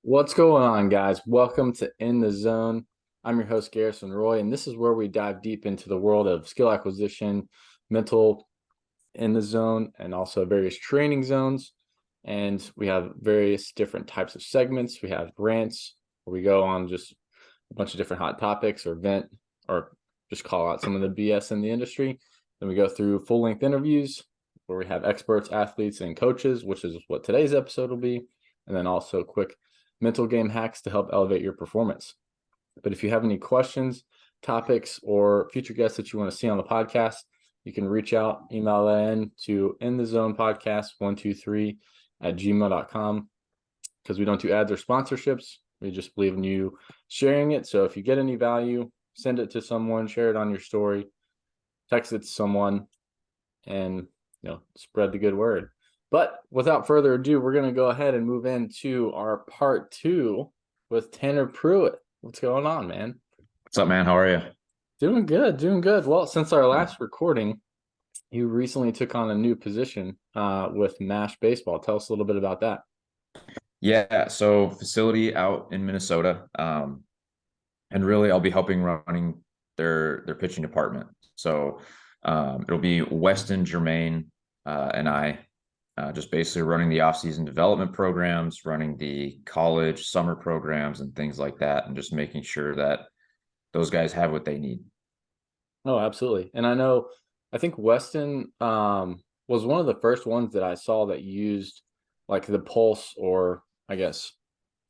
What's going on, guys? Welcome to In the Zone. I'm your host, Garrison Roy, and this is where we dive deep into the world of skill acquisition, mental in the zone, and also various training zones. And we have various different types of segments. We have rants where we go on just a bunch of different hot topics or vent or just call out some of the BS in the industry. Then we go through full length interviews where we have experts, athletes, and coaches, which is what today's episode will be. And then also quick mental game hacks to help elevate your performance. But if you have any questions, topics, or future guests that you want to see on the podcast, you can reach out, email that in to inthezonepodcast123@gmail.com because we don't do ads or sponsorships. We just believe in you sharing it. So if you get any value, send it to someone, share it on your story, text it to someone, and spread the good word. But without further ado, we're going to go ahead and move into our part 2 with Tanner Pruett. What's going on, man? What's up, man? How are you? Doing good, doing good. Well, since our last recording, you recently took on a new position with MASH Baseball. Tell us a little bit about that. Yeah, so facility out in Minnesota, and really I'll be helping running their pitching department. So it'll be Weston, Jermaine, and I just basically running the off-season development programs, running the college summer programs and things like that, and just making sure that those guys have what they need. Oh, absolutely. And I think Weston was one of the first ones that I saw that used like the pulse or I guess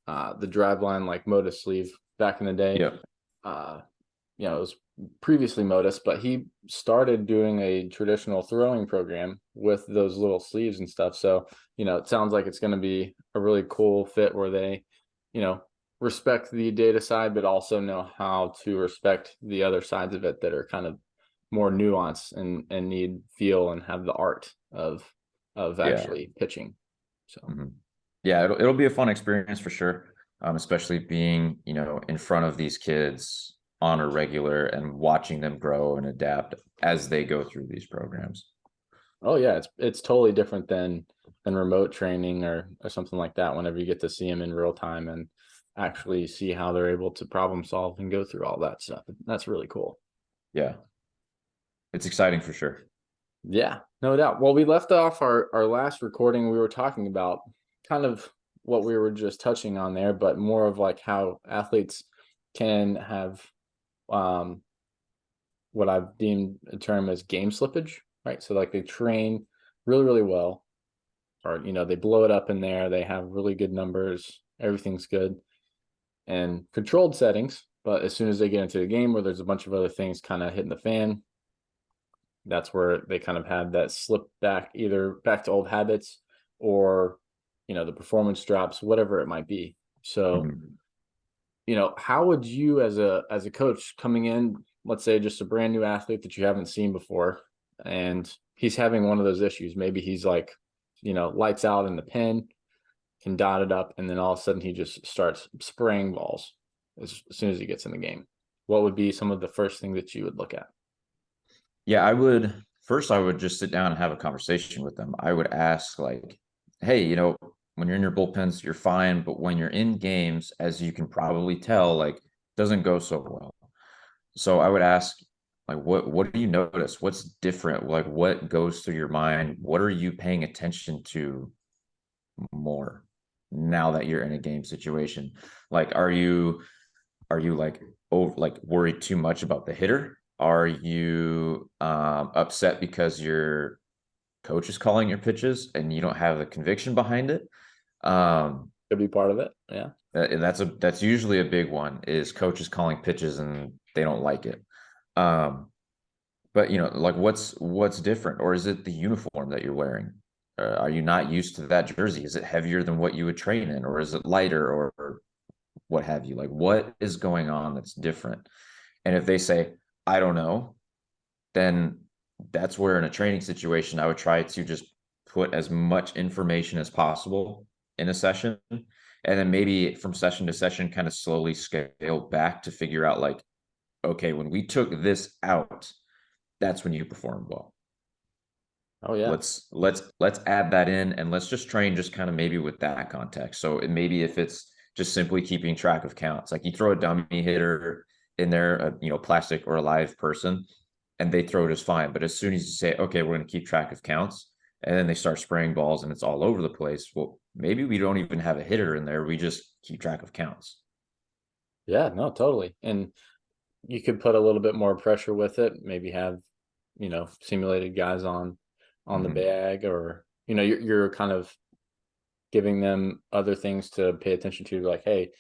the driveline like Modus sleeve back in the day. Yep. It was previously Modus, but he started doing a traditional throwing program with those little sleeves and stuff. So, it sounds like it's going to be a really cool fit where they, respect the data side, but also know how to respect the other sides of it that are kind of more nuanced and need feel and have the art of actually pitching. So Yeah, it'll be a fun experience for sure. Especially being, in front of these kids on a regular and watching them grow and adapt as they go through these programs. oh yeah, it's totally different than remote training or something like that whenever you get to see them in real time and actually see how they're able to problem solve and go through all that stuff. That's really cool. Yeah. It's exciting for sure. Yeah, no doubt. Well, we left off our last recording. We were talking about kind of what we were just touching on there, but more of like how athletes can have what I've deemed a term as game slippage, right? So like they train really, really well, or they blow it up in there, they have really good numbers, everything's good and controlled settings. But as soon as they get into the game where there's a bunch of other things kind of hitting the fan, that's where they kind of had that slip back, either back to old habits or, the performance drops, whatever it might be. So, how would you as a coach coming in, let's say just a brand new athlete that you haven't seen before, and he's having one of those issues, maybe he's like, lights out in the pen, can dot it up, and then all of a sudden he just starts spraying balls as soon as he gets in the game. What would be some of the first thing that you would look at? Yeah, I would just sit down and have a conversation with them. I would ask like, hey, when you're in your bullpens, you're fine, but when you're in games, as you can probably tell, like doesn't go so well. So I would ask, like, what do you notice? What's different? Like, what goes through your mind? What are you paying attention to more now that you're in a game situation? Like, are you like worried too much about the hitter? Are you upset because your coach is calling your pitches and you don't have the conviction behind it? Could be part of it. Yeah. That's usually a big one, is coaches calling pitches and they don't like it. But like what's different, or is it the uniform that you're wearing? Are you not used to that jersey? Is it heavier than what you would train in, or is it lighter, or what have you? Like, what is going on that's different? And if they say, I don't know, then that's where in a training situation, I would try to just put as much information as possible in a session. And then maybe from session to session, kind of slowly scale back to figure out like, okay, when we took this out, that's when you performed well. Oh yeah. Let's add that in, and let's just train just kind of maybe with that context. So maybe if it's just simply keeping track of counts. Like you throw a dummy hitter in there, plastic or a live person, and they throw it as fine. But as soon as you say, okay, we're going to keep track of counts, and then they start spraying balls and it's all over the place. Well, maybe we don't even have a hitter in there. We just keep track of counts. Yeah, no, totally. And you could put a little bit more pressure with it, maybe have, simulated guys on the Mm-hmm. bag, or, you're kind of giving them other things to pay attention to, like, hey,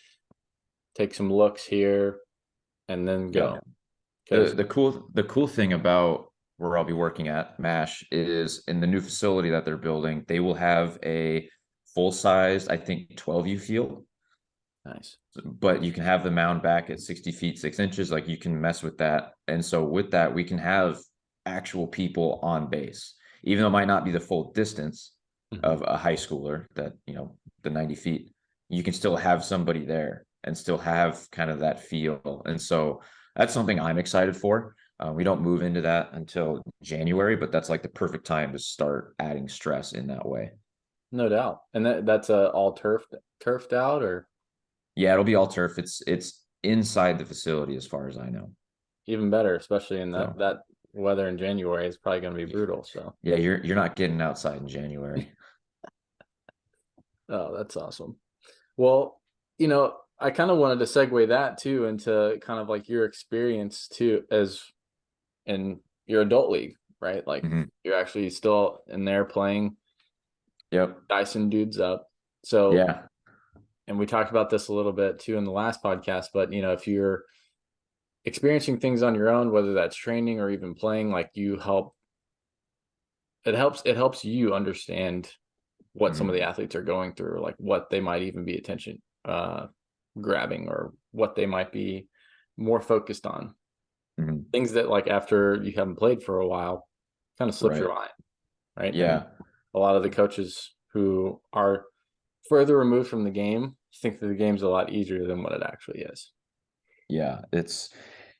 take some looks here and then Yeah. go. The Because the cool thing about where I'll be working at MASH is in the new facility that they're building, they will have a full size, I think 12U field, nice. but you can have the mound back at 60 feet 6 inches. Like you can mess with that. And so with that, we can have actual people on base, even though it might not be the full distance Mhm. of a high schooler that, the 90 feet, you can still have somebody there and still have kind of that feel. And so that's something I'm excited for. We don't move into that until January, but that's like the perfect time to start adding stress in that way. No doubt. And that's all turfed out, or Yeah, it'll be all turf. It's inside the facility as far as I know. even better, especially in that So that weather in January is probably going to be brutal. So, yeah, you're not getting outside in January. oh, that's awesome. Well, I kind of wanted to segue that too into kind of like your experience too, as in your adult league, right? Like Mhm. you're actually still in there playing, Yep. dicing dudes up. So, Yeah. and we talked about this a little bit too in the last podcast, but if you're experiencing things on your own, whether that's training or even playing, like it helps you understand what some of Mhm. the athletes are going through, like what they might even be attention grabbing, or what they might be more focused on. Mhm. Things that, like, after you haven't played for a while, kind of slips your Right. mind, right? And Yeah. a lot of the coaches who are further removed from the game think that the game's a lot easier than what it actually is. Yeah.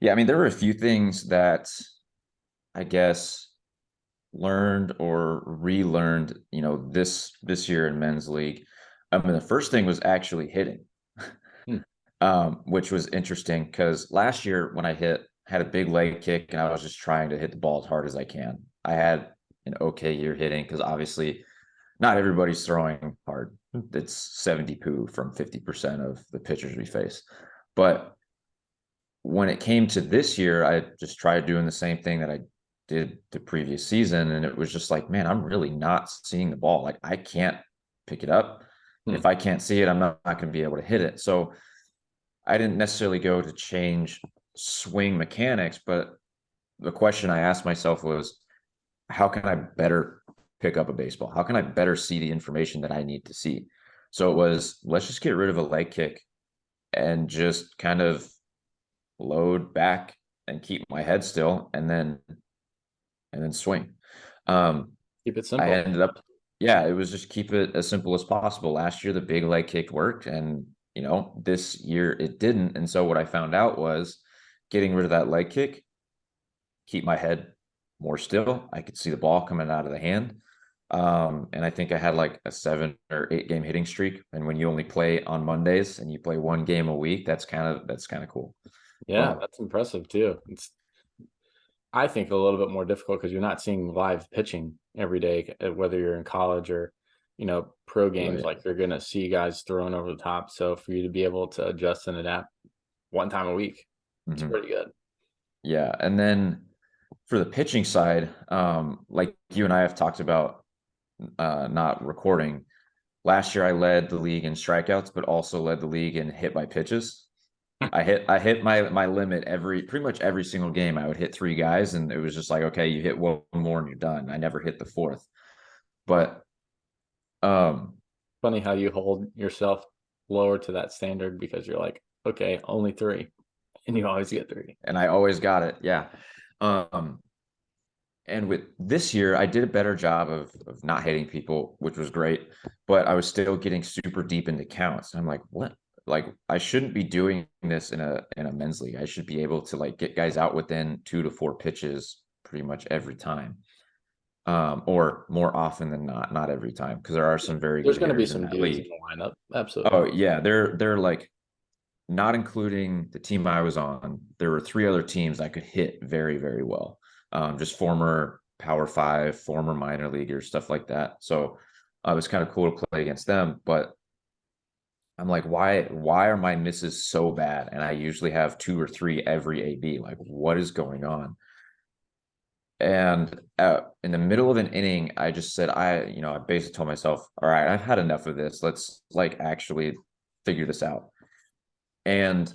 Yeah, I mean, there were a few things that I guess learned or relearned, this year in men's league. I mean, the first thing was actually hitting. Hmm. Which was interesting because last year when I had a big leg kick and I was just trying to hit the ball as hard as I can. I had an okay year hitting because obviously not everybody's throwing hard. It's 70 poo from 50% of the pitchers we face. But when it came to this year, I just tried doing the same thing that I did the previous season. And it was just like, man, I'm really not seeing the ball. Like I can't pick it up. And Hmm. if I can't see it, I'm not going to be able to hit it. So I didn't necessarily go to change swing mechanics, but the question I asked myself was, how can I better pick up a baseball? How can I better see the information that I need to see? So it was, let's just get rid of a leg kick and just kind of load back and keep my head still and then swing. Um, Keep it I simple. ended up, yeah, it was just keep it as simple as possible. Last year, the big leg kick worked, and this year it didn't. And so what I found out was getting rid of that leg kick, keep my head more still. I could see the ball coming out of the hand. And I think I had like a 7 or 8 game hitting streak. And when you only play on Mondays and you play one game a week, that's kind of cool. Yeah, But that's impressive too. It's, I think, a little bit more difficult because you're not seeing live pitching every day, whether you're in college or, pro games. right. Like, you're gonna see guys thrown over the top. So for you to be able to adjust and adapt one time a week, it's Mhm. pretty good. Yeah. And then for the pitching side, like you and I have talked about not recording. Last year, I led the league in strikeouts, but also led the league in hit by pitches. I hit my limit pretty much every single game. I would hit 3 guys, and it was just like, okay, you hit one more and you're done. I never hit the fourth. But um, Funny how you hold yourself lower to that standard, because you're like, okay, only three, and you always get three. and I always got it. Yeah. Um, and with this year, I did a better job of not hitting people, which was great, but I was still getting super deep into counts. I'm like, what? Like, I shouldn't be doing this in a men's league. I should be able to like get guys out within 2 to 4 pitches pretty much every time. or more often than not, not every time, because there are some very There's good going to be hitters in some that dudes in league. the lineup. Absolutely. Oh yeah, they're like, not including the team I was on, there were three other teams I could hit very, very well. Just former Power Five, former minor leaguers, stuff like that. So it was kind of cool to play against them. But I'm like, why are my misses so bad? And I usually have two or three every AB. Like, what is going on? And in the middle of an inning, I just said, I basically told myself, all right, I've had enough of this. Let's like actually figure this out. And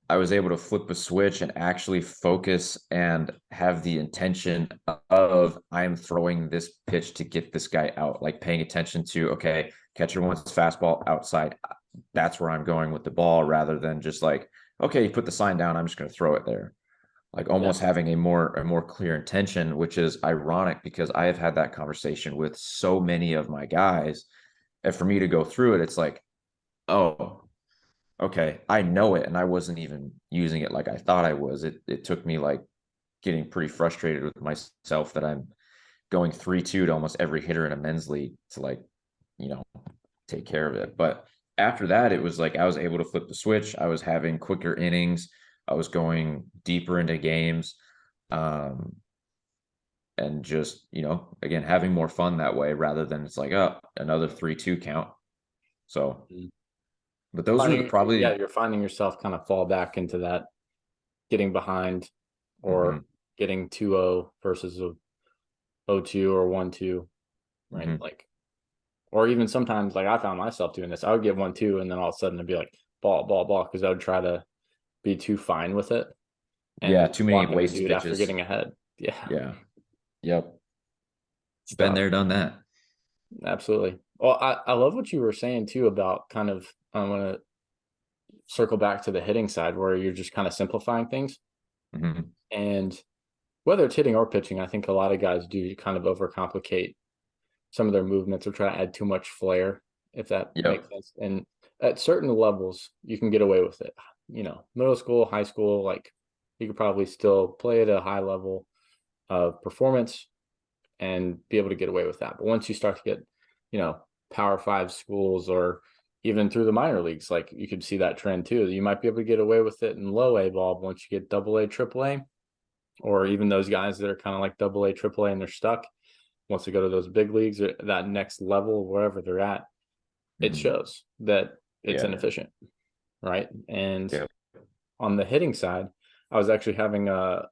I was able to flip a switch and actually focus and have the intention of I'm throwing this pitch to get this guy out, like paying attention to, okay, catcher wants fastball outside. That's where I'm going with the ball rather than just like, okay, you put the sign down, I'm just going to throw it there. Like Yeah. almost having a more clear intention, which is ironic because I have had that conversation with so many of my guys. And for me to go through it, it's like, oh, okay, I know it, and I wasn't even using it like I thought I was. It took me like getting pretty frustrated with myself that I'm going 3-2 to almost every hitter in a men's league to like, you know, take care of it. But after that, it was like I was able to flip the switch. I was having quicker innings. I was going deeper into games. And just, again, having more fun that way rather than it's like, oh, another 3-2 count. So, Mhm. but those are the Finding, yeah, probably, you're finding yourself kind of fall back into that getting behind or mhm, getting 2-0 versus a 0-2 or 1-2, right? mhm. Like, or even sometimes, like I found myself doing this. I would get 1-2, and then all of a sudden it'd be like ball, ball, ball, because I would try to be too fine with it Yeah, and too many walk in the waste dude after pitches. getting ahead. Yeah, Yeah. Yep. it's Been tough. there, done that. Absolutely. Well, I love what you were saying too about kind of, I'm going to circle back to the hitting side where you're just kind of simplifying things. Hmm. And whether it's hitting or pitching, I think a lot of guys do kind of overcomplicate some of their movements or try to add too much flair, if that makes Yep. sense. And at certain levels, you can get away with it. Middle school, high school, like you could probably still play at a high level of performance and be able to get away with that. But once you start to get, you know, Power Five schools or even through the minor leagues, like you could see that trend too. You might be able to get away with it in low A ball, but once you get double A, triple A, or even those guys that are kind of like double A, triple A and they're stuck, once they go to those big leagues or that next level, wherever they're at, it Hmm. shows that it's Yeah. inefficient, right? And Yep. on the hitting side, I was actually having a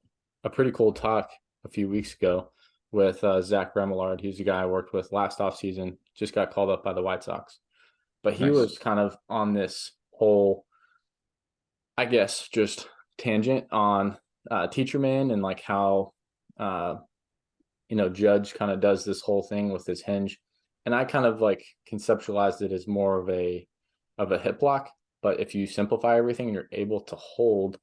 pretty cool talk a few weeks ago with Zach Remillard. He's the guy I worked with last offseason, just got called up by the White Sox. But he Nice. was kind of on this whole, I guess, just tangent on Teacher Man and like how, uh, Judge kind of does this whole thing with his hinge. And I kind of like conceptualized it as more of a hip block. But if you simplify everything and you're able to hold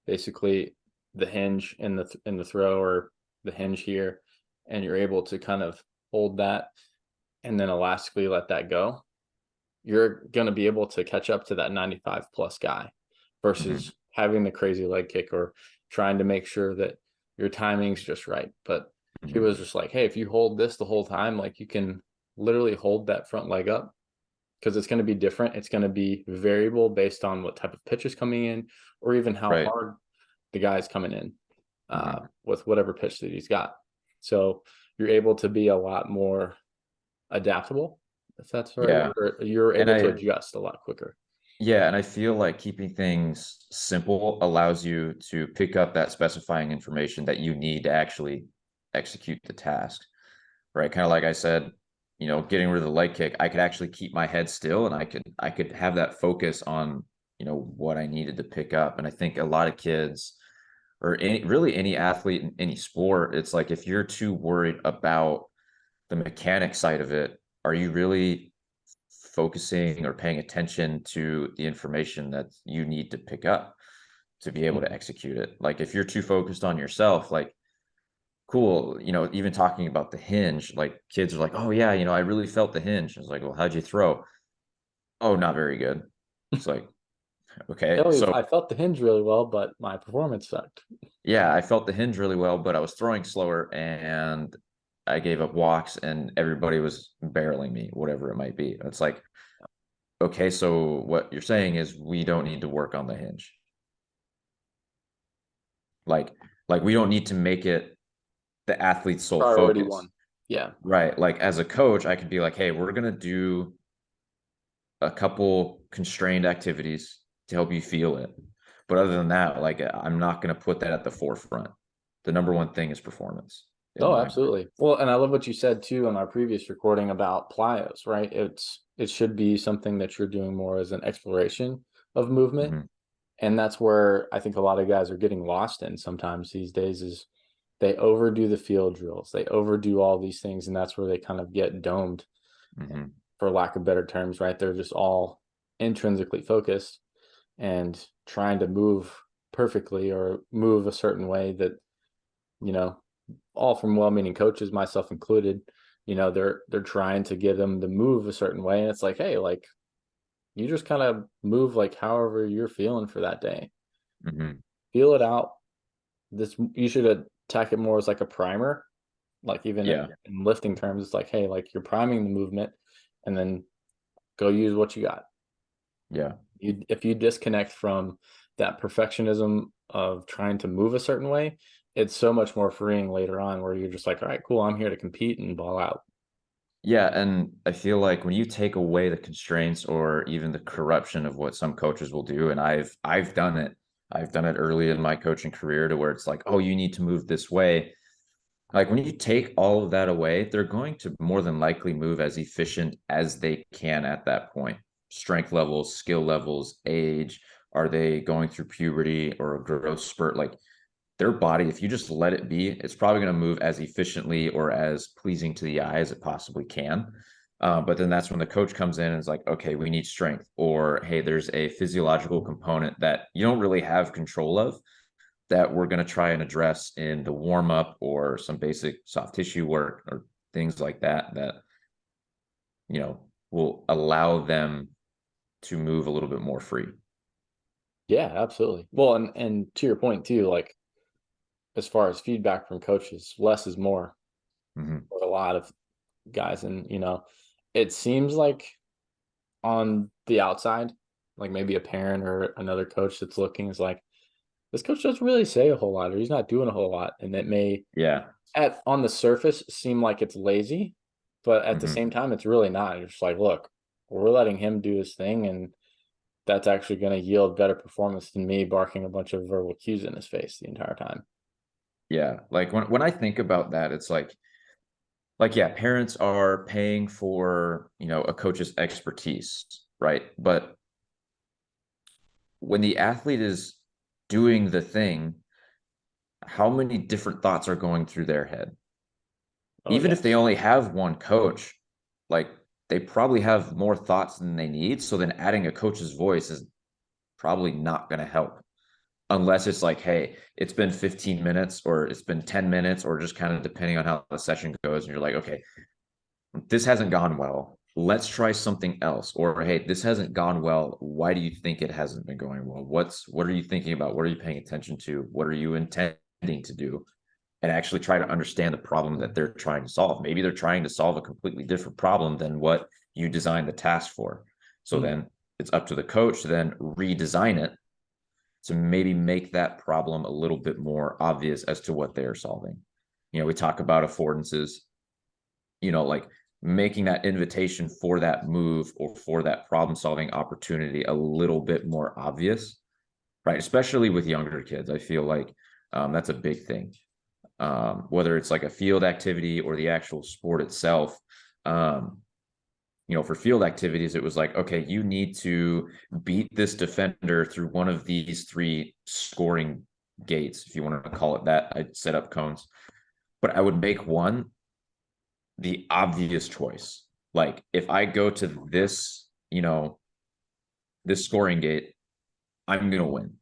basically the hinge in the throw or the hinge here, and you're able to kind of hold that and then elastically let that go, you're going to be able to catch up to that 95 plus guy Hmm. versus having the crazy leg kick or trying to make sure that your timing's just right. But he Hmm. was just like, hey, if you hold this the whole time, like you can literally hold that front leg up because it's going to be different. It's going to be variable based on what type of pitch is coming in or even how Right. hard the guy's coming in Hmm. with whatever pitch that he's got. So you're able to be a lot more adaptable, if that's the right Yeah. word, or you're And able to adjust a lot quicker. I feel like keeping things simple allows you to pick up that specifying information that you need to actually execute the task. Right. Kind of like I said, getting rid of the leg kick, I could actually keep my head still and I could have that focus on, what I needed to pick up. And I think a lot of kids or any athlete in any sport, it's like if you're too worried about the mechanic side of it, are you really focusing or paying attention to the information that you need to pick up to be able to Mhm. execute it? Like if you're too focused on yourself, like cool, even talking about the hinge, like kids are like, oh yeah, I really felt the hinge. I was like, well, how'd you throw? Oh, not very good. It's like, okay, so I felt the hinge really well, but my performance sucked. yeah, I felt the hinge really well, but I was throwing slower and I gave up walks and everybody was barreling me, whatever it might be. It's like, okay, so what you're saying is we don't need to work on the hinge. Like, like we don't need to make it the athlete's sole Priority focus. one. Yeah. Right. Like as a coach, I could be like, hey, we're gonna do a couple constrained activities to help you feel it. But other than that, like I'm not gonna put that at the forefront. The number one thing is performance in Oh, my. absolutely. Well, and I love what you said too on our previous recording about plyos, right? It should be something that you're doing more as an exploration of movement. Mhm, And that's where I think a lot of guys are getting lost in sometimes these days is they overdo the field drills. They overdo all these things, and that's where they kind of get domed, mhm. for lack of better terms, right? They're just all intrinsically focused and trying to move perfectly or move a certain way that, you know, all from well-meaning coaches, myself included, they're trying to get them to move a certain way. And it's like, hey, like you just kind of move like however you're feeling for that day. Mhm. Feel it out. This you should attack it more as like a primer, like even Yeah. in lifting terms, it's like, hey, like you're priming the movement and then go use what you got. Yeah. If you disconnect from that perfectionism of trying to move a certain way, it's so much more freeing later on where you're just like, all right, cool, I'm here to compete and ball out. Yeah. And I feel like when you take away the constraints or even the corruption of what some coaches will do, and I've done it. I've done it early in my coaching career to where it's like, oh, you need to move this way. Like when you take all of that away, they're going to more than likely move as efficient as they can at that point. Strength levels, skill levels, age, are they going through puberty or a growth spurt? Like their body, if you just let it be, it's probably going to move as efficiently or as pleasing to the eye as it possibly can. But then that's when the coach comes in and is like, okay, we need strength, or hey, there's a physiological component that you don't really have control of that we're going to try and address in the warm up or some basic soft tissue work or things like that that will allow them to move a little bit more free. Yeah, absolutely. Well, and to your point too, like as far as feedback from coaches, less is more Mm-hmm. for a lot of guys. And it seems like on the outside, like maybe a parent or another coach that's looking is like, this coach doesn't really say a whole lot, or he's not doing a whole lot. And it may Yeah. at on the surface seem like it's lazy, but at the Mm-hmm. same time, it's really not. You're just like, look, we're letting him do his thing, and that's actually going to yield better performance than me barking a bunch of verbal cues in his face the entire time. Yeah. Like when I think about that, it's like yeah, parents are paying for a coach's expertise, right? But when the athlete is doing the thing, how many different thoughts are going through their head? Oh Even if they yes, only have one coach, like they probably have more thoughts than they need. So then adding a coach's voice is probably not going to help unless it's like, hey, it's been 15 minutes or it's been 10 minutes or just kind of depending on how the session goes. And you're like, okay, this hasn't gone well. Let's try something else. Or hey, this hasn't gone well. Why do you think it hasn't been going well? What are you thinking about? What are you paying attention to? What are you intending to do? And actually try to understand the problem that they're trying to solve. Maybe they're trying to solve a completely different problem than what you designed the task for. So mm, then it's up to the coach to then redesign it to maybe make that problem a little bit more obvious as to what they're solving. We talk about affordances, like making that invitation for that move or for that problem solving opportunity a little bit more obvious, right? Especially with younger kids. I feel like that's a big thing. Whether it's like a field activity or the actual sport itself. Um, for field activities, it was like, okay, you need to beat this defender through one of these three scoring gates, if you want to call it that. I'd set up cones, but I would make one the obvious choice. Like if I go to this scoring gate, I'm gonna win.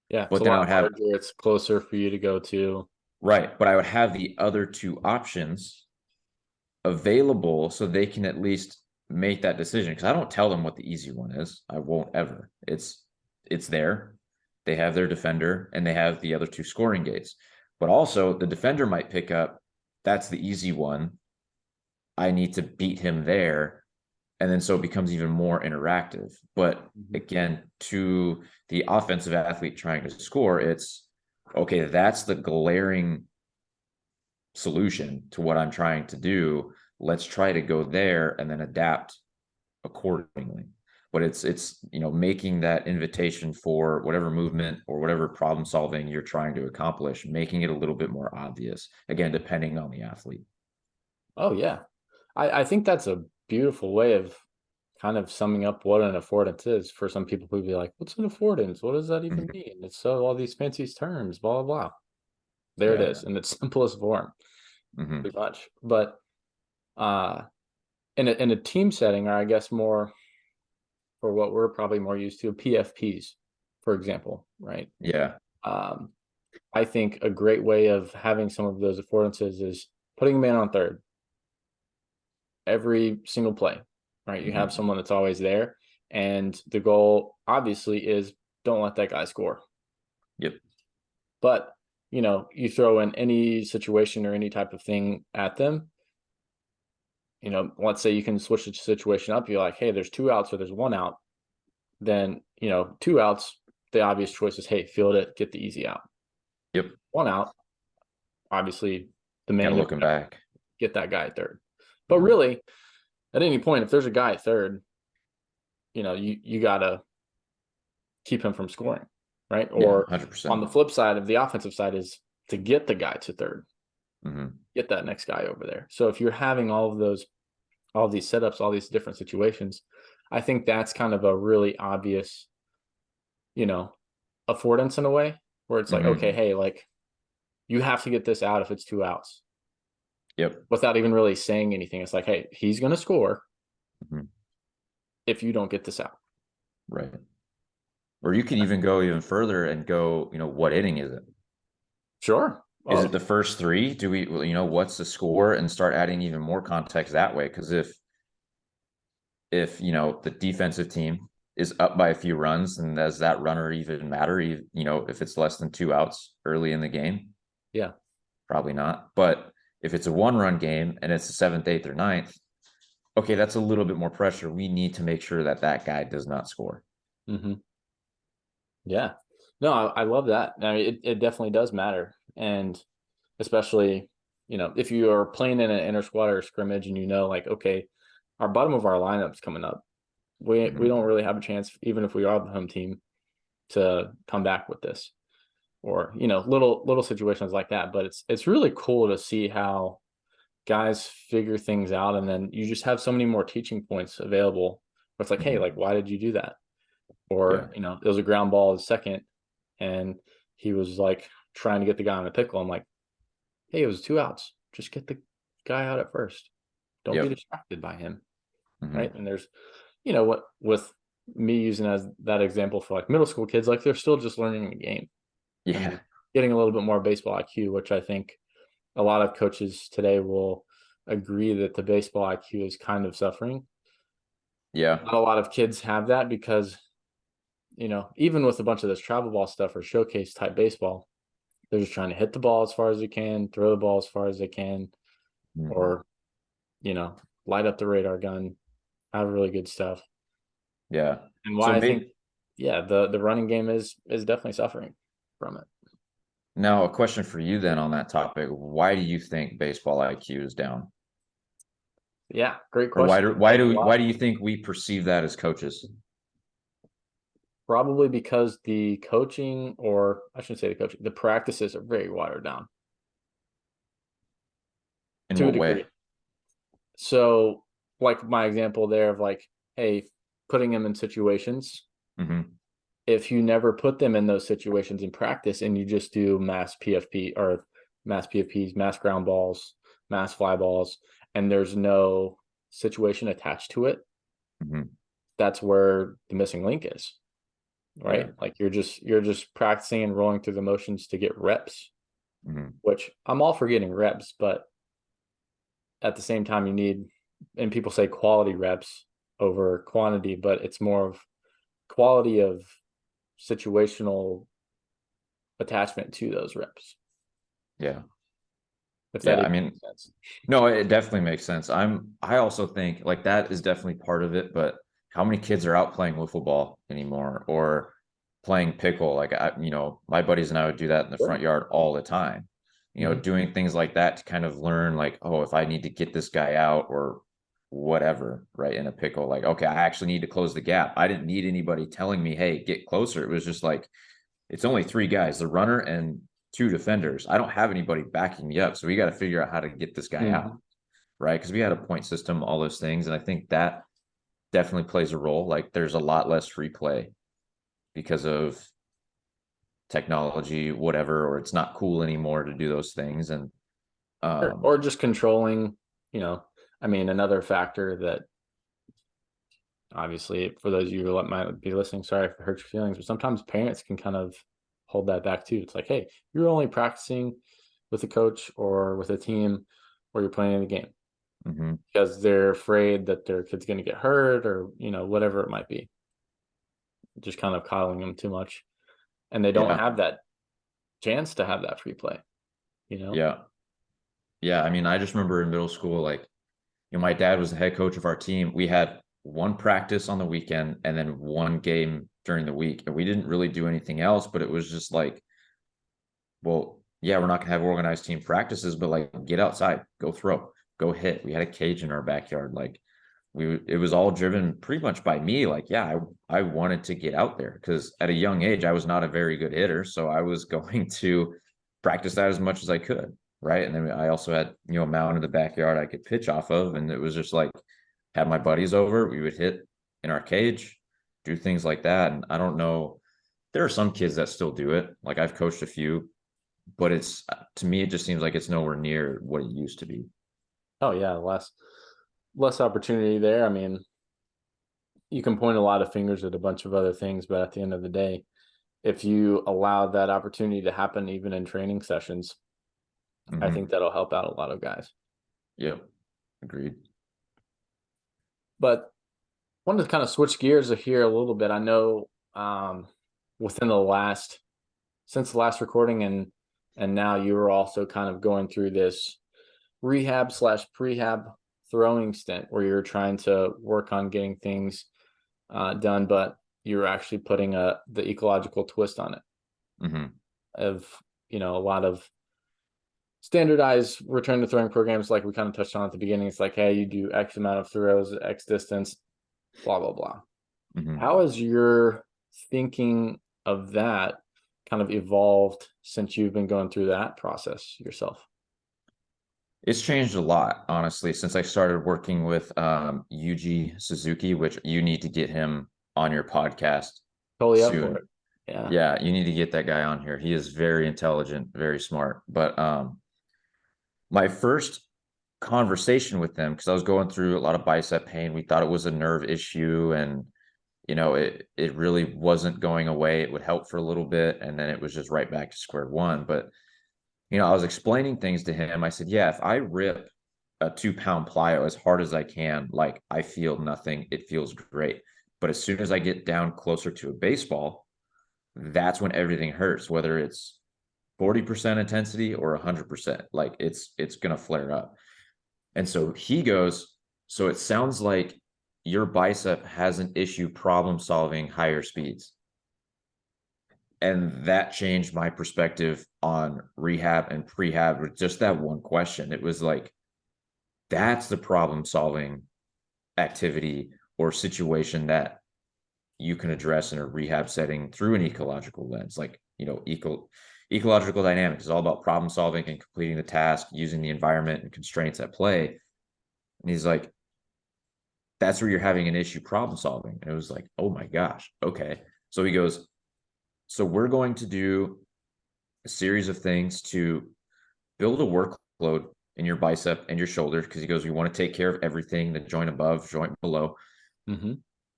yeah, it's But a then I lot would have larger. It's closer for you to go to. right, but I would have the other two options available so they can at least make that decision because I don't tell them what the easy one is. I won't ever. It's there. They have their defender and they have the other two scoring gates. But also the defender might pick up that's the easy one I need to beat him there. And then so it becomes even more interactive. But again, to the offensive athlete trying to score, it's okay, that's the glaring solution to what I'm trying to do. Let's try to go there and then adapt accordingly. But it's making that invitation for whatever movement or whatever problem solving you're trying to accomplish, making it a little bit more obvious. Again, depending on the athlete. Oh yeah. I think that's a beautiful way of kind of summing up what an affordance is for some people who'd be like, what's an affordance? What does that even Mhm. mean? It's so all these fancy terms, blah, blah, blah. There it Yeah. is in its simplest form, Hmm. pretty much. But uh in a team setting, or I guess more for what we're probably more used to, PFPs, for example, right? Yeah. Um, I think a great way of having some of those affordances is putting a man on third every single play, right? You have Hmm. someone that's always there. And the goal obviously is don't let that guy score. Yep. But, you throw in any situation or any type of thing at them, let's say you can switch the situation up. You're like, hey, there's two outs or there's one out. Then, two outs, the obvious choice is, hey, field it, get the easy out. Yep. One out, obviously, the Kind main of looking back. get that guy at third. But Hmm. really, at any point, if there's a guy at third, you gotta keep him from scoring, right? Yeah. Or on 100%. the flip side of the offensive side is to get the guy to third, Hmm. get that next guy over there. So if you're having all of these setups, all these different situations, I think that's kind of a really obvious, you know, affordance in a way where it's like, okay, Hmm. hey, like you have to get this out if it's two outs Yep. without even really saying anything. It's like, hey, he's going to score Hmm. if you don't get this out. Right. Or you can even go even further and go, what inning is it? Sure. Is it Oh, the first three? Do we, what's the score, and start adding even more context that way? Because if the defensive team is up by a few runs, and does that runner even matter? If it's less than two outs early in the game, yeah. probably not. But if it's a one-run game and it's the seventh, eighth, or ninth, okay, that's a little bit more pressure. We need to make sure that that guy does not score. Hmm. Yeah. No, I love that. I mean, it definitely does matter. And especially, if you are playing in an inter squad or scrimmage and like, okay, our bottom of our lineup's coming up. We Mhm. don't really have a chance, even if we are the home team, to come back with this. Or, little situations like that. But it's really cool to see how guys figure things out, and then you just have so many more teaching points available. Where it's like, hey, Mhm. like why did you do that? Yeah. Or, it was a ground ball at second, and he was like trying to get the guy on the pickle. I'm like, hey, it was two outs. Just get the guy out at first. Don't be Yep. distracted by him. Right. Mhm. And there's, what with me using as that example for like middle school kids, like they're still just learning the game and Yeah. getting a little bit more baseball IQ, which I think a lot of coaches today will agree that the baseball IQ is kind of suffering. Yeah. Not a lot of kids have that because, even with a bunch of this travel ball stuff or showcase type baseball, they're just trying to hit the ball as far as they can, throw the ball as far as they can, Mhm. or, you know, light up the radar gun, have really good stuff. Yeah. And So why I think, maybe yeah, the running game is definitely suffering from it. now a question for you then on that topic. Why do you think baseball IQ is down? Yeah, great Or question. I think a lot, why do you think we perceive that as coaches? probably because the coaching, or I shouldn't say the coaching, the practices are very watered down In to a what way? degree. So, like my example there of like, hey, putting them in situations. Hmm. If you never put them in those situations in practice and you just do mass PFP or mass PFPs, mass ground balls, mass fly balls, and there's no situation attached to it, Hmm. that's where the missing link is, Yeah. right? Like you're just practicing and rolling through the motions to get reps, Hmm. which I'm all for getting reps, but at the same time you need, and people say quality reps over quantity, but it's more of quality of situational attachment to those reps. Yeah. if that Yeah, I even mean, makes sense. no, it definitely makes sense. I also think like that is definitely part of it, but how many kids are out playing wiffle ball anymore or playing pickle? Like my buddies and I would do that in the Sure. front yard all the time. Hmm. Doing things like that to kind of learn like, oh, if I need to get this guy out or whatever, right, in a pickle, like, okay, I actually need to close the gap. I didn't need anybody telling me, hey, get closer. It was just like it's only three guys, the runner and two defenders. I don't have anybody backing me up. So we got to figure out how to get this guy out, Hmm. right? Because we had a point system, all those things. And I think that definitely plays a role. Like there's a lot less free play because of technology, whatever, or it's not cool anymore to do those things. And Or just controlling, you know, I mean, another factor that obviously for those of you who might be listening, sorry if it hurts your feelings, but sometimes parents can kind of hold that back too. It's like, hey, you're only practicing with a coach or with a team or you're playing the game mhm, because they're afraid that their kid's going to get hurt or, you know, whatever it might be. Just kind of coddling them too much. And they don't yeah, have that chance to have that free play, you know? yeah, yeah. I mean, I just remember in middle school, like, my dad was the head coach of our team. We had one practice on the weekend and then one game during the week. And we didn't really do anything else, but it was just like, well, yeah, we're not gonna have organized team practices, but like get outside, go throw, go hit. We had a cage in our backyard. Like it was all driven pretty much by me. Like, yeah, I wanted to get out there because at a young age, I was not a very good hitter. So I was going to practice that as much as I could. Right. And then I also had, a mound in the backyard I could pitch off of. And it was just like had my buddies over, we would hit in our cage, do things like that. And I don't know. There are some kids that still do it. Like I've coached a few, but it's to me, it just seems like it's nowhere near what it used to be. Oh yeah, less opportunity there. I mean, you can point a lot of fingers at a bunch of other things, but at the end of the day, if you allow that opportunity to happen even in training sessions, I think Hmm. that'll help out a lot of guys. Yep. Agreed. But wanted to kind of switch gears here a little bit. I know within the last since the last recording and now you were also kind of going through this rehab slash prehab throwing stint where you're trying to work on getting things done, but you're actually putting the ecological twist on it Hmm. of a lot of standardized return to throwing programs like we kind of touched on at the beginning. It's like, hey, you do X amount of throws, X distance, blah blah blah. Hmm. How has your thinking of that kind of evolved since you've been going through that process yourself? It's changed a lot, honestly, since I started working with Yuji Suzuki, which you need to get him on your podcast Totally up for soon. it. Yeah. Yeah, you need to get that guy on here. He is very intelligent, very smart. But my first conversation with them, because I was going through a lot of bicep pain, we thought it was a nerve issue, and it really wasn't going away. It would help for a little bit, and then it was just right back to square one. But I was explaining things to him. I said, yeah, if I rip a 2 pound plyo as hard as I can, like I feel nothing. It feels great. But as soon as I get down closer to a baseball, that's when everything hurts, whether it's 40% intensity or 100%. Like it's gonna flare up. And so he goes, so it sounds like your bicep has an issue problem solving higher speeds. And that changed my perspective on rehab and prehab with just that one question. It was like, that's the problem solving activity or situation that you can address in a rehab setting through an ecological lens. Like, ecological dynamics is all about problem solving and completing the task using the environment and constraints at play. And he's like, that's where you're having an issue problem solving. And it was like, oh my gosh, okay. So he goes, so we're going to do a series of things to build a workload in your bicep and your shoulder because he goes, we want to take care of everything, the joint above, joint below. Mm-hmm.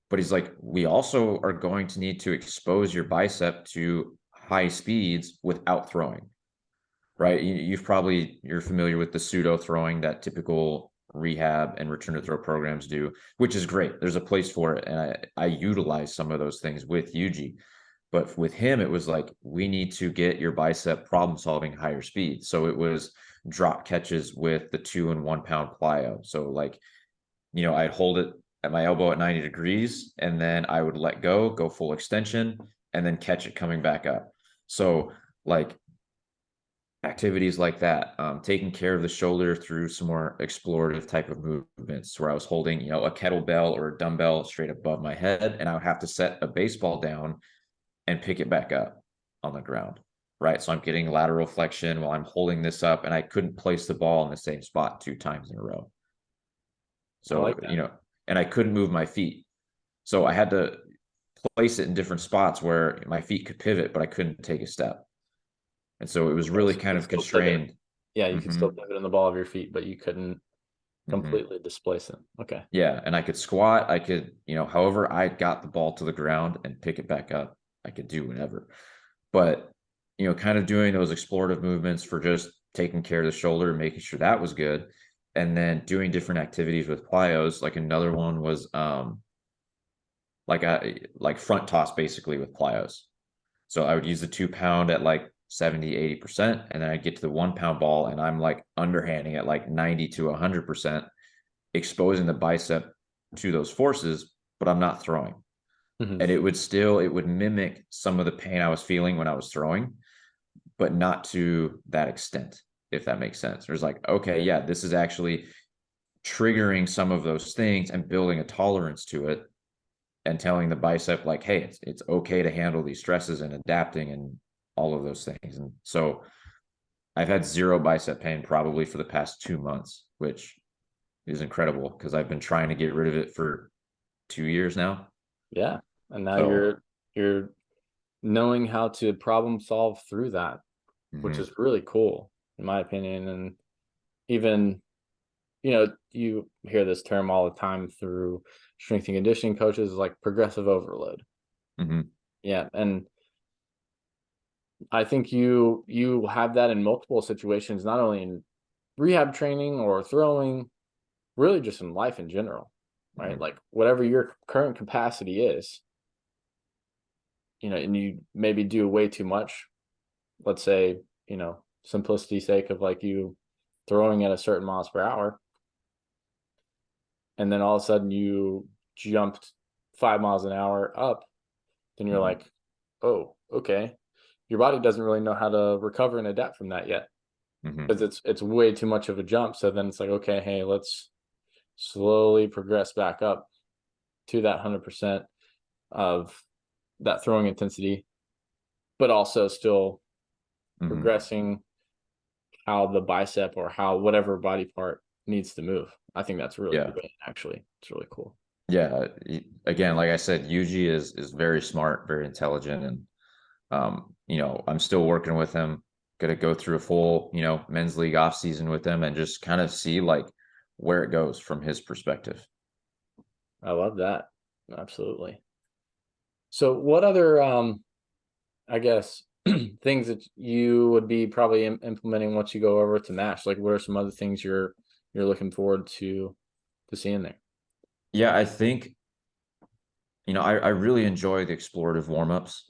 But he's like, we also are going to need to expose your bicep to high speeds without throwing, right? You're familiar with the pseudo throwing that typical rehab and return to throw programs do, which is great. There's a place for it. And I utilize some of those things with Yuji. But with him, it was like, we need to get your bicep problem solving higher speed. So it was drop catches with the 2 and 1 pound plyo. So like, I'd hold it at my elbow at 90 degrees, and then I would let go full extension, and then catch it coming back up. So like activities like that, taking care of the shoulder through some more explorative type of movements where I was holding, a kettlebell or a dumbbell straight above my head, and I would have to set a baseball down and pick it back up on the ground. Right. So I'm getting lateral flexion while I'm holding this up, and I couldn't place the ball in the same spot 2 times in a row. I So, like that. and I couldn't move my feet. So I had to place it in different spots where my feet could pivot, but I couldn't take a step. And so it was Okay, really so you kind could of still pivot. constrained. Yeah, you could Hmm. still pivot in the ball of your feet, but you couldn't Hmm. completely displace it. Okay. Yeah. And I could squat. I could, however I got the ball to the ground and pick it back up, I could do whatever. But, kind of doing those explorative movements for just taking care of the shoulder, making sure that was good. And then doing different activities with plyos. Like another one was like front toss basically with plyos. So I would use the 2 pound at like 70, 80%. And then I'd get to the 1 pound ball, and I'm like underhanding at like 90 to 100%, exposing the bicep to those forces, but I'm not throwing. Hmm. And it would mimic some of the pain I was feeling when I was throwing, but not to that extent, if that makes sense. There's like, okay, yeah, this is actually triggering some of those things and building a tolerance to it, and telling the bicep like, hey, it's okay to handle these stresses and adapting and all of those things. And so I've had zero bicep pain probably for the past 2 months, which is incredible because I've been trying to get rid of it for 2 years now. Yeah. And now So, you're knowing how to problem solve through that, which mhm, is really cool, in my opinion. And even, you hear this term all the time through strength and conditioning coaches, like progressive overload. mhm, Yeah. And I think you have that in multiple situations, not only in rehab training or throwing, really just in life in general, right? mhm. Like whatever your current capacity is, and you maybe do way too much. Let's say, simplicity's sake of like you throwing at a certain miles per hour, and then all of a sudden you jumped 5 miles an hour up, then you're Mhm, like, oh, okay. Your body doesn't really know how to recover and adapt from that yet mhm. because it's way too much of a jump. So then it's like, okay, hey, let's slowly progress back up to that 100% of that throwing intensity, but also still Mhm. progressing how the bicep or how whatever body part needs to move. I think that's really Yeah. brilliant, actually. It's really cool. Yeah. Again, like I said, Yuji is very smart, very intelligent, and I'm still working with him. Gonna go through a full, men's league off season with him and just kind of see like where it goes from his perspective. I love that. Absolutely. So what other I guess things that you would be probably implementing once you go over to MASH? Like what are some other things you're looking forward to seeing there? Yeah, I think, I really enjoy the explorative warm-ups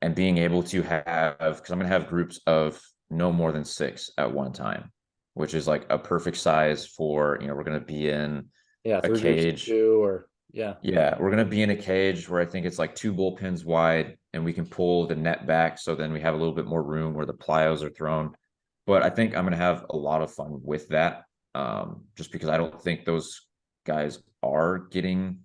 and being able to have, because I'm gonna have groups of no more than 6 at one time, which is like a perfect size for, we're gonna be in Yeah, a three groups of cage. two or yeah. Yeah, we're gonna be in a cage where I think it's like 2 bullpens wide, and we can pull the net back so then we have a little bit more room where the plyos are thrown. But I think I'm gonna have a lot of fun with that, just because I don't think those guys are getting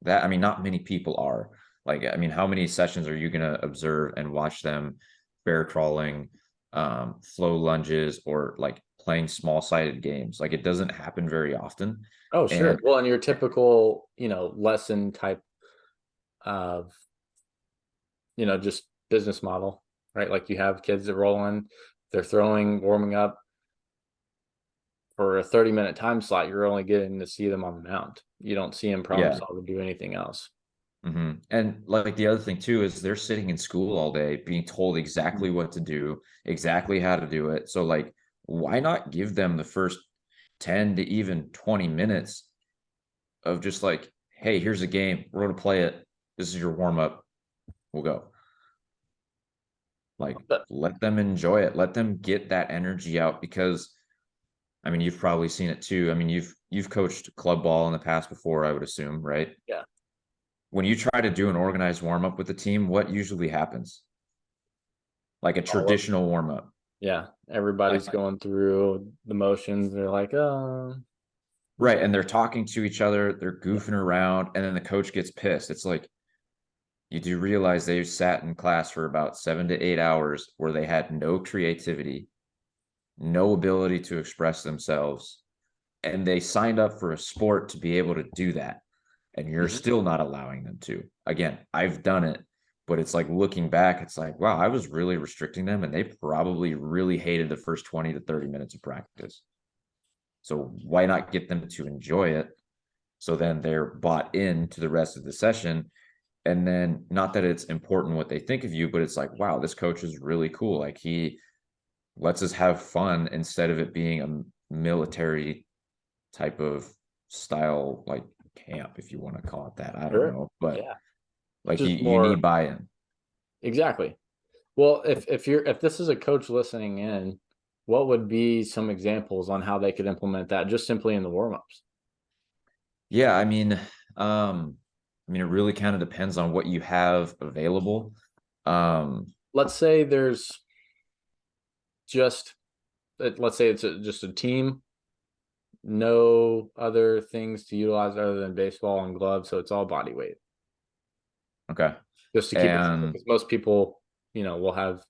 that. I mean, not many people are. Like, I mean, how many sessions are you gonna observe and watch them bear crawling, flow lunges, or like playing small sided games? Like, it doesn't happen very often. Oh, sure. And Well, in your typical, lesson type of, just business model, right? Like you have kids that roll in, they're throwing, warming up for a 30-minute time slot. You're only getting to see them on the mound. You don't see them problem yeah. solve or do anything else. And like the other thing too is they're sitting in school all day being told Mhm. exactly what to do, exactly how to do it. So like, why not give them the first 10 to even 20 minutes of just like, hey, here's a game, we're gonna play it. This is your warm up. We'll go. Like, But let them enjoy it. Let them get that energy out because I mean, you've probably seen it too. I mean, you've coached club ball in the past before, I would assume, right? yeah, When you try to do an organized warm up with the team, what usually happens? Like a all of traditional warm up. yeah, Like, everybody's going through the motions. They're like, right. And they're talking to each other, they're yeah, goofing around, and then the coach gets pissed. It's like, you do realize they sat in class for about 7 to 8 hours where they had no creativity, no ability to express themselves, and they signed up for a sport to be able to do that. And you're mhm, still not allowing them to. Again, I've done it, but it's like looking back, it's like, wow, I was really restricting them, and they probably really hated the first 20 to 30 minutes of practice. So why not get them to enjoy it? So then they're bought into the rest of the session. And then not that it's important what they think of you, but it's like, wow, this coach is really cool. Like he lets us have fun instead of it being a military type of style, like camp, if you want to call it that. I don't sure, know, but yeah, like just you need more buy-in. exactly. Well, if this is a coach listening in, what would be some examples on how they could implement that just simply in the warm-ups? Yeah, it really kind of depends on what you have available. Um, Let's say there's just let's say it's just a team, no other things to utilize other than baseball and gloves, so it's all body weight, okay. just to keep it simple. And Because most people, will have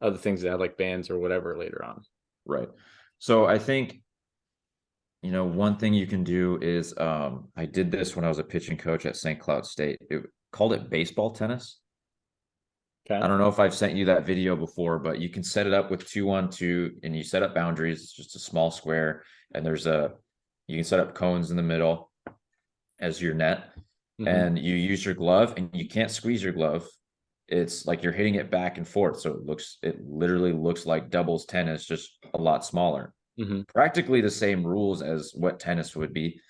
other things that have like bands or whatever later on. right. So I think, one thing you can do is I did this when I was a pitching coach at St. Cloud State. It called it baseball tennis. I Okay. don't know if I've sent you that video before, but you can set it up with 2-on-2 and you set up boundaries. It's just a small square and you can set up cones in the middle as your net Hmm. and you use your glove and you can't squeeze your glove. It's like you're hitting it back and forth. So it literally looks like doubles tennis, just a lot smaller. Hmm. Practically the same rules as what tennis would be,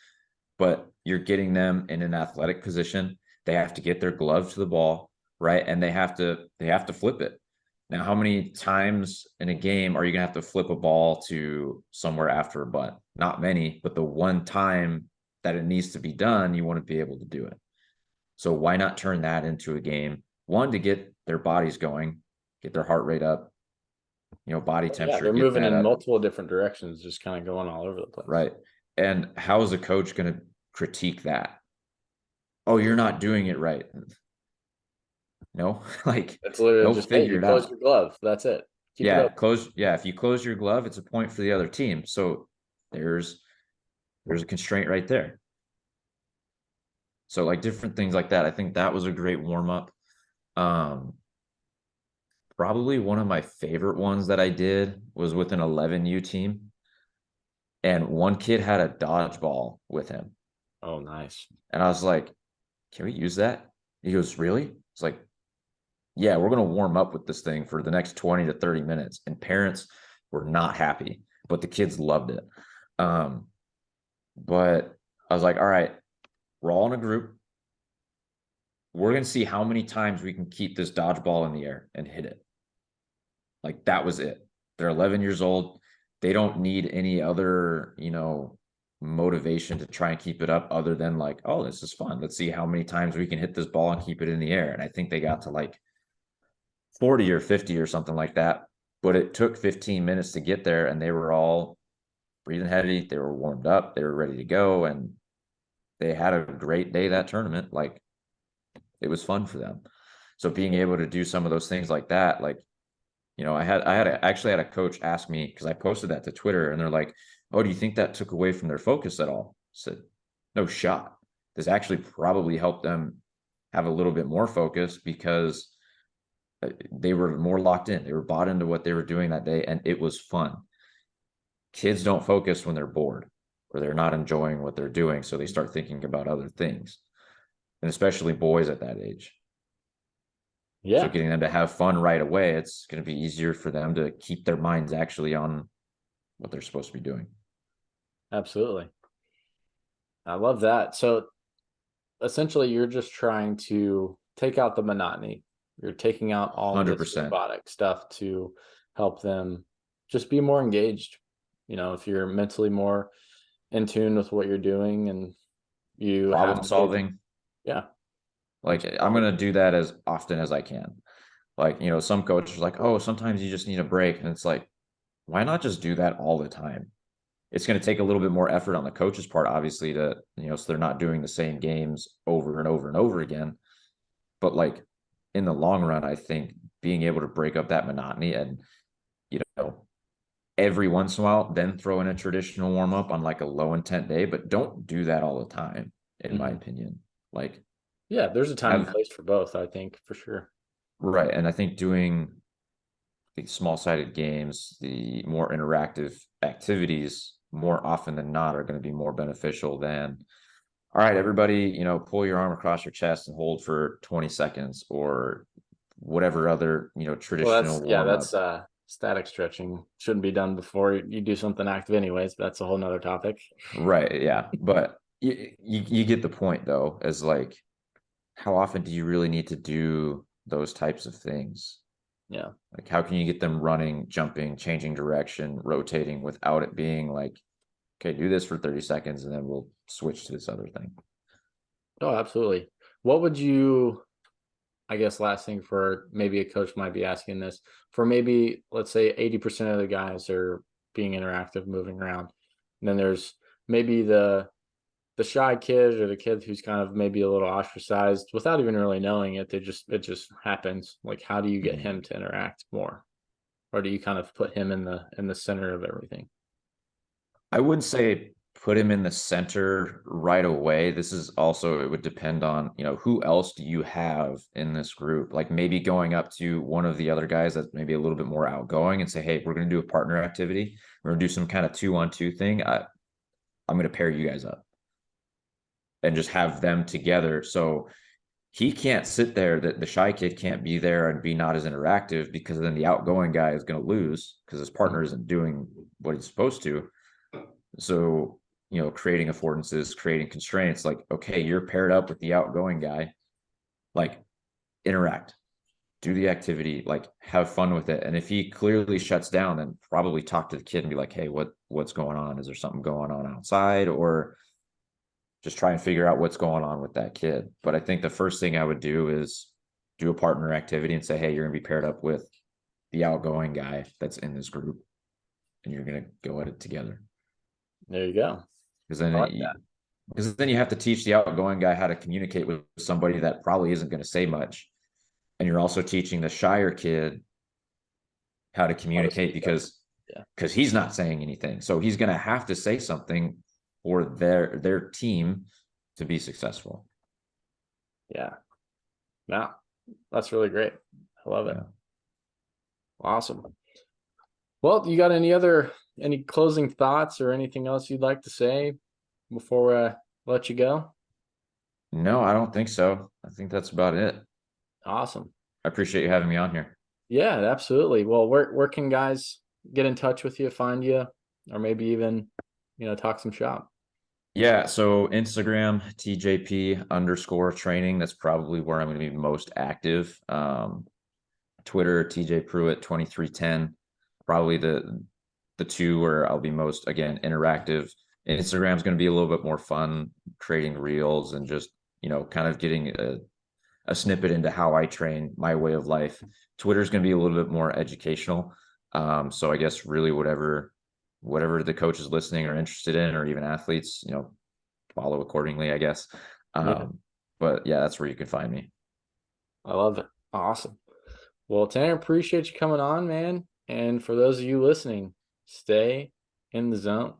but you're getting them in an athletic position. They have to get their glove to the ball, right? And they have to flip it. Now, how many times in a game are you gonna have to flip a ball to somewhere after a bunt? Not many, but the one time that it needs to be done, you want to be able to do it. So why not turn that into a game? One, to get their bodies going, get their heart rate up, body Yeah, temperature, they're get moving that in up, multiple different directions, just kind of going all over the place. right? And how is a coach going to critique that? Oh, you're not doing it right. No, like, It's literally no, just, hey, figure you it close out. your glove. That's it. Keep it Yeah, open. close. Yeah, if you close your glove, it's a point for the other team. So there's there's a constraint right there. So like different things like that. I think that was a great warm up. Um, Probably one of my favorite ones that I did was with an 11U team, and one kid had a dodgeball with him, Oh, nice. and I was like, "Can we use that?" He goes, "Really?" It's like, yeah, we're going to warm up with this thing for the next 20 to 30 minutes. And parents were not happy, but the kids loved it. Um, but I was like, all right, we're all in a group. We're going to see how many times we can keep this dodgeball in the air and hit it. Like that was it. They're 11 years old. They don't need any other, motivation to try and keep it up other than like, oh, this is fun. Let's see how many times we can hit this ball and keep it in the air. And I think they got to like 40 or 50 or something like that. But it took 15 minutes to get there and they were all breathing heavy. They were warmed up. They were ready to go. And they had a great day that tournament. Like it was fun for them. So being able to do some of those things like that, like, actually had a coach ask me because I posted that to Twitter and they're like, oh, do you think that took away from their focus at all? I said, no shot. This actually probably helped them have a little bit more focus because they were more locked in. They were bought into what they were doing that day, and it was fun. Kids don't focus when they're bored or they're not enjoying what they're doing, so they start thinking about other things, and especially boys at that age. So Yeah, getting them to have fun right away, it's going to be easier for them to keep their minds actually on what they're supposed to be doing. absolutely. I love that. So essentially, you're just trying to take out the monotony. You're taking out all of this 100%. robotic stuff to help them just be more engaged. If you're mentally more in tune with what you're doing and you have Problem kids, solving. yeah. Like I'm gonna do that as often as I can. Like, some coaches are like, oh, sometimes you just need a break. And it's like, why not just do that all the time? It's going to take a little bit more effort on the coach's part, obviously, so they're not doing the same games over and over and over again. But like in the long run, I think being able to break up that monotony and, you know, every once in a while, then throw in a traditional warm up on like a low intent day, but don't do that all the time, in my opinion. Like, Yeah, there's a time and have place for both, I think, for sure. right. And I think doing the small sided games, the more interactive activities, more often than not, are going to be more beneficial than, all right, everybody, pull your arm across your chest and hold for 20 seconds or whatever other, Well, traditional warm up. that's static stretching. Shouldn't be done before you do something active anyways, but that's a whole nother topic. Right. Yeah. But you get the point though, as like, how often do you really need to do those types of things? Yeah. Like, how can you get them running, jumping, changing direction, rotating without it being like, okay, do this for 30 seconds and then we'll switch to this other thing. Oh, absolutely. What would you, I guess last thing for maybe a coach might be asking this, for maybe let's say 80% of the guys are being interactive, moving around. And then there's maybe the shy kid or the kid who's kind of maybe a little ostracized without even really knowing it. It just happens. Like, how do you get Mhm. him to interact more? Or do you kind of put him in the center of everything? I wouldn't say put him in the center right away. This is also, it would depend on, who else do you have in this group? Like maybe going up to one of the other guys that's maybe a little bit more outgoing and say, hey, we're going to do a partner activity. We're going to do some kind of 2-on-2 thing. I'm going to pair you guys up and just have them together. So he can't sit there, that the shy kid can't be there and be not as interactive, because then the outgoing guy is going to lose because his partner isn't doing what he's supposed to. So, creating affordances, creating constraints, like, okay, you're paired up with the outgoing guy, like interact, do the activity, like have fun with it. And if he clearly shuts down, then probably talk to the kid and be like, hey, what's going on? Is there something going on outside? Or just try and figure out what's going on with that kid. But I think the first thing I would do is do a partner activity and say, hey, you're going to be paired up with the outgoing guy that's in this group and you're going to go at it together. There you go. Because I then like that. because then you have to teach the outgoing guy how to communicate with somebody that probably isn't going to say much. And you're also teaching the shyer kid how to How to communicate speak up. because Yeah. he's not saying anything. So he's going to have to say something for their team to be successful. Yeah. Now that's really great. I love it. Yeah. Awesome. Well, you got any closing thoughts or anything else you'd like to say before I let you go? No, I don't think so. I think that's about it. Awesome. I appreciate you having me on here. Yeah, absolutely. Well, where can guys get in touch with you, find you, or maybe even, talk some shop? Yeah, so Instagram, TJP_training. That's probably where I'm going to be most active. Twitter, TJ Pruett 2310. Probably the two where I'll be most, again, interactive. Instagram's going to be a little bit more fun, creating reels and just, kind of getting a snippet into how I train, my way of life. Twitter's going to be a little bit more educational. So I guess really whatever the coach is listening or interested in, or even athletes, follow accordingly, I guess. Yeah, But yeah, that's where you can find me. I love it. Awesome. Well, Tanner, appreciate you coming on, man. And for those of you listening, stay in the zone.